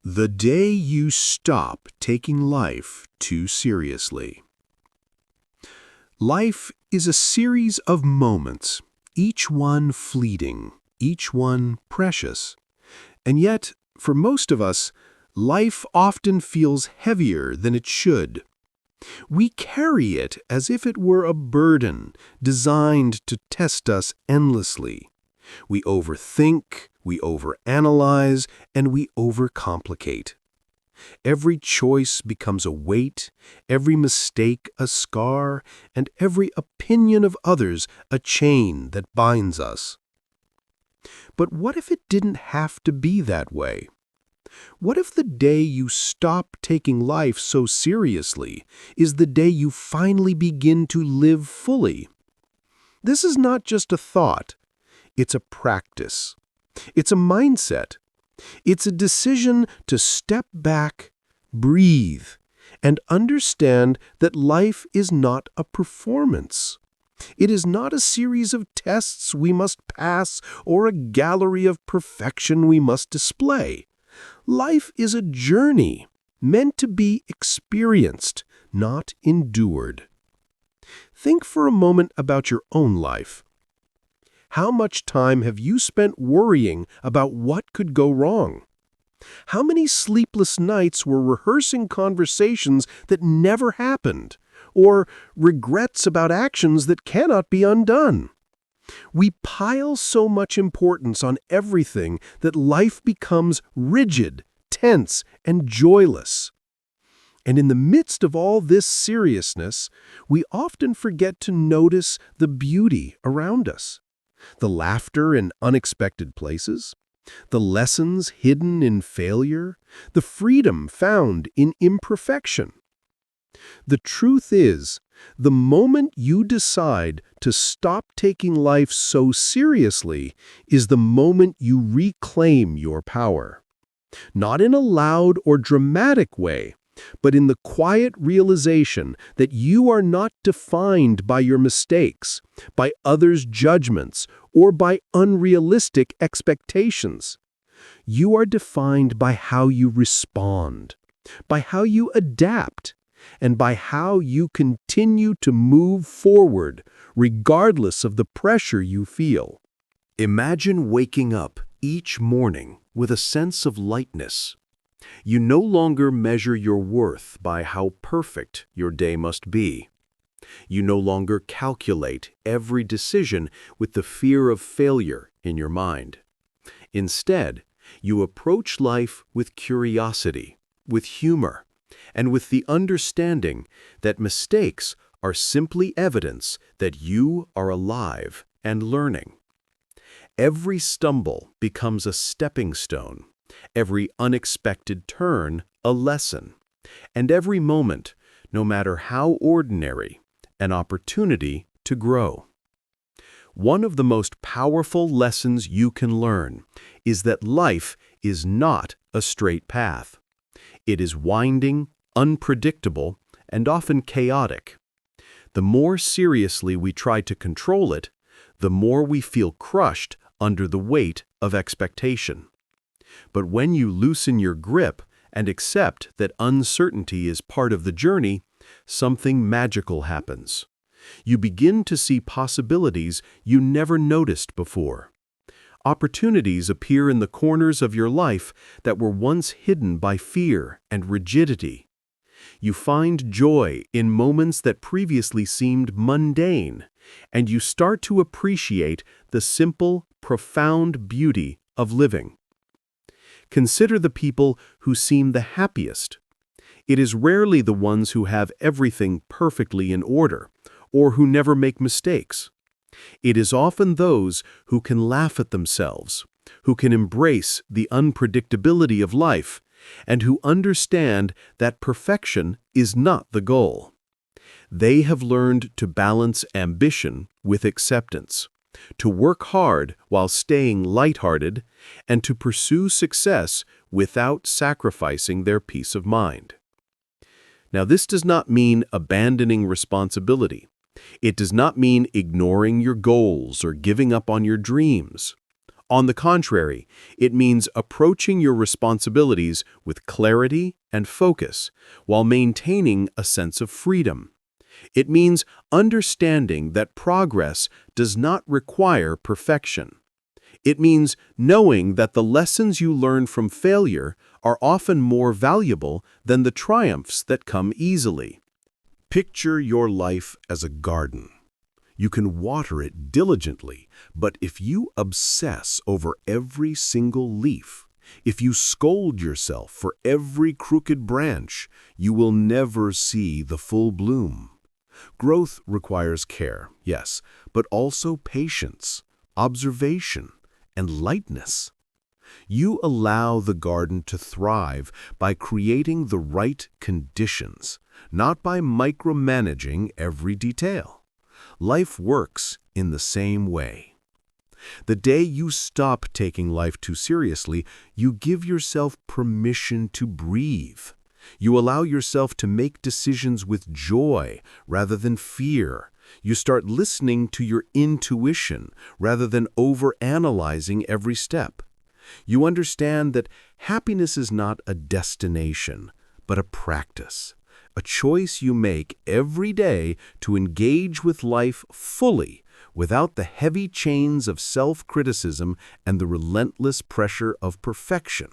The day you stop taking life too seriously. Life is a series of moments, each one fleeting, each one precious. And yet, for most of us, life often feels heavier than it should. We carry it as if it were a burden designed to test us endlessly. We overthink, we overanalyze, and we overcomplicate. Every choice becomes a weight, every mistake a scar, and every opinion of others a chain that binds us. But what if it didn't have to be that way? What if the day you stop taking life so seriously is the day you finally begin to live fully? This is not just a thought. It's a practice. It's a mindset. It's a decision to step back, breathe, and understand that life is not a performance. It is not a series of tests we must pass or a gallery of perfection we must display. Life is a journey meant to be experienced, not endured. Think for a moment about your own life. How much time have you spent worrying about what could go wrong? How many sleepless nights were rehearsing conversations that never happened, or regrets about actions that cannot be undone? We pile so much importance on everything that life becomes rigid, tense, and joyless. And in the midst of all this seriousness, we often forget to notice the beauty around us. The laughter in unexpected places, the lessons hidden in failure, the freedom found in imperfection. The truth is, the moment you decide to stop taking life so seriously is the moment you reclaim your power. Not in a loud or dramatic way, but in the quiet realization that you are not defined by your mistakes, by others' judgments, or by unrealistic expectations. You are defined by how you respond, by how you adapt, and by how you continue to move forward, regardless of the pressure you feel. Imagine waking up each morning with a sense of lightness. You no longer measure your worth by how perfect your day must be. You no longer calculate every decision with the fear of failure in your mind. Instead, you approach life with curiosity, with humor, and with the understanding that mistakes are simply evidence that you are alive and learning. Every stumble becomes a stepping stone, every unexpected turn a lesson, and every moment, no matter how ordinary, an opportunity to grow. One of the most powerful lessons you can learn is that life is not a straight path. It is winding, unpredictable, and often chaotic. The more seriously we try to control it, the more we feel crushed under the weight of expectation. But when you loosen your grip and accept that uncertainty is part of the journey, something magical happens. You begin to see possibilities you never noticed before. Opportunities appear in the corners of your life that were once hidden by fear and rigidity. You find joy in moments that previously seemed mundane, and you start to appreciate the simple, profound beauty of living. Consider the people who seem the happiest. It is rarely the ones who have everything perfectly in order, or who never make mistakes. It is often those who can laugh at themselves, who can embrace the unpredictability of life, and who understand that perfection is not the goal. They have learned to balance ambition with acceptance, to work hard while staying lighthearted, and to pursue success without sacrificing their peace of mind. Now, this does not mean abandoning responsibility. It does not mean ignoring your goals or giving up on your dreams. On the contrary, it means approaching your responsibilities with clarity and focus while maintaining a sense of freedom. It means understanding that progress does not require perfection. It means knowing that the lessons you learn from failure are often more valuable than the triumphs that come easily. Picture your life as a garden. You can water it diligently, but if you obsess over every single leaf, if you scold yourself for every crooked branch, you will never see the full bloom. Growth requires care, yes, but also patience, observation, and lightness. You allow the garden to thrive by creating the right conditions, not by micromanaging every detail. Life works in the same way. The day you stop taking life too seriously, you give yourself permission to breathe. You allow yourself to make decisions with joy rather than fear. You start listening to your intuition rather than overanalyzing every step. You understand that happiness is not a destination, but a practice, a choice you make every day to engage with life fully without the heavy chains of self-criticism and the relentless pressure of perfection.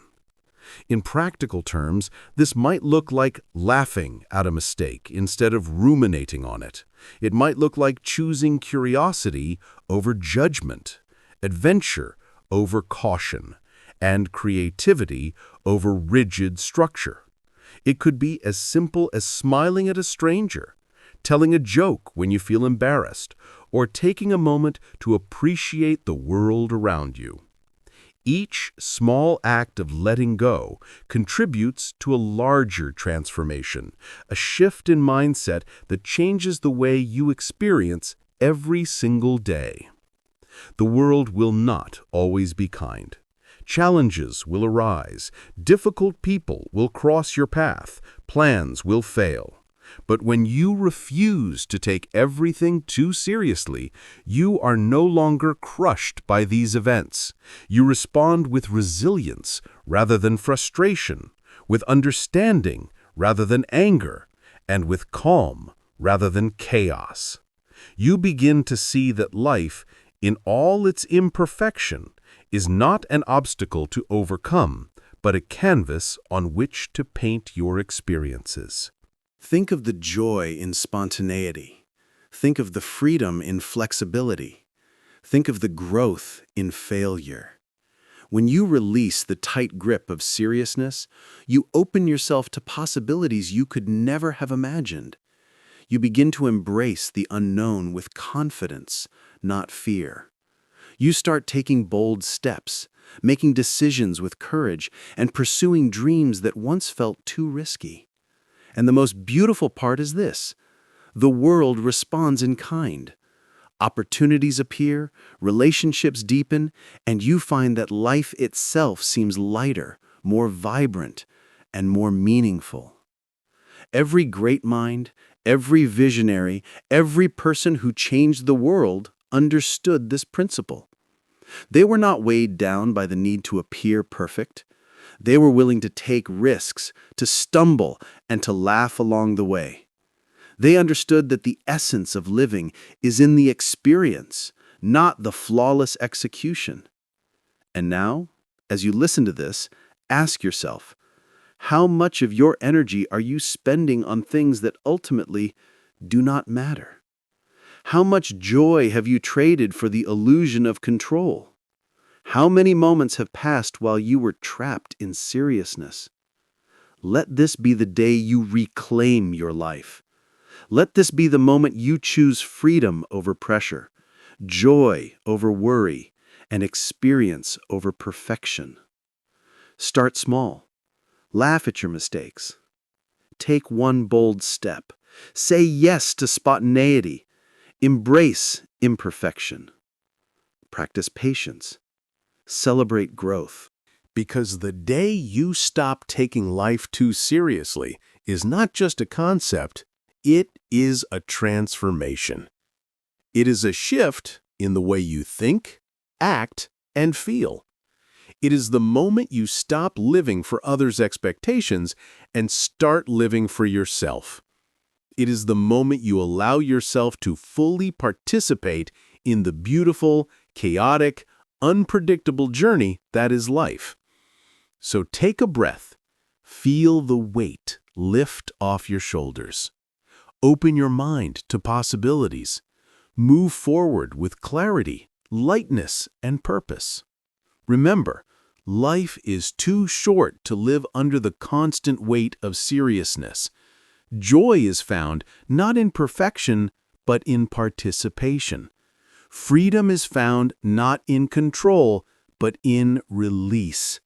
In practical terms, this might look like laughing at a mistake instead of ruminating on it. It might look like choosing curiosity over judgment, adventure over caution, and creativity over rigid structure. It could be as simple as smiling at a stranger, telling a joke when you feel embarrassed, or taking a moment to appreciate the world around you. Each small act of letting go contributes to a larger transformation, a shift in mindset that changes the way you experience every single day. The world will not always be kind. Challenges will arise, difficult people will cross your path, plans will fail. But when you refuse to take everything too seriously, you are no longer crushed by these events. You respond with resilience rather than frustration, with understanding rather than anger, and with calm rather than chaos. You begin to see that life, in all its imperfection, is not an obstacle to overcome, but a canvas on which to paint your experiences. Think of the joy in spontaneity. Think of the freedom in flexibility. Think of the growth in failure. When you release the tight grip of seriousness, you open yourself to possibilities you could never have imagined. You begin to embrace the unknown with confidence, not fear. You start taking bold steps, making decisions with courage, and pursuing dreams that once felt too risky. And the most beautiful part is this: the world responds in kind. Opportunities appear, relationships deepen, and you find that life itself seems lighter, more vibrant, and more meaningful. Every great mind, every visionary, every person who changed the world understood this principle. They were not weighed down by the need to appear perfect. They were willing to take risks, to stumble, and to laugh along the way. They understood that the essence of living is in the experience, not the flawless execution. And now, as you listen to this, ask yourself, how much of your energy are you spending on things that ultimately do not matter? How much joy have you traded for the illusion of control? How many moments have passed while you were trapped in seriousness? Let this be the day you reclaim your life. Let this be the moment you choose freedom over pressure, joy over worry, and experience over perfection. Start small. Laugh at your mistakes. Take one bold step. Say yes to spontaneity. Embrace imperfection. Practice patience. Celebrate growth. Because the day you stop taking life too seriously is not just a concept, it is a transformation. It is a shift in the way you think, act, and feel. It is the moment you stop living for others' expectations and start living for yourself. It is the moment you allow yourself to fully participate in the beautiful, chaotic, unpredictable journey that is life. So take a breath. Feel the weight lift off your shoulders. Open your mind to possibilities. Move forward with clarity, lightness, and purpose. Remember, life is too short to live under the constant weight of seriousness. Joy is found not in perfection, but in participation. Freedom is found not in control, but in release.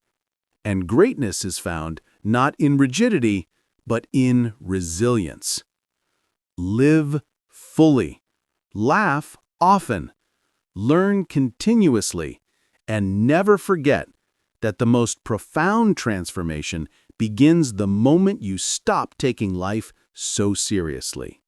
And greatness is found not in rigidity, but in resilience. Live fully. Laugh often. Learn continuously. And never forget that the most profound transformation begins the moment you stop taking life so seriously.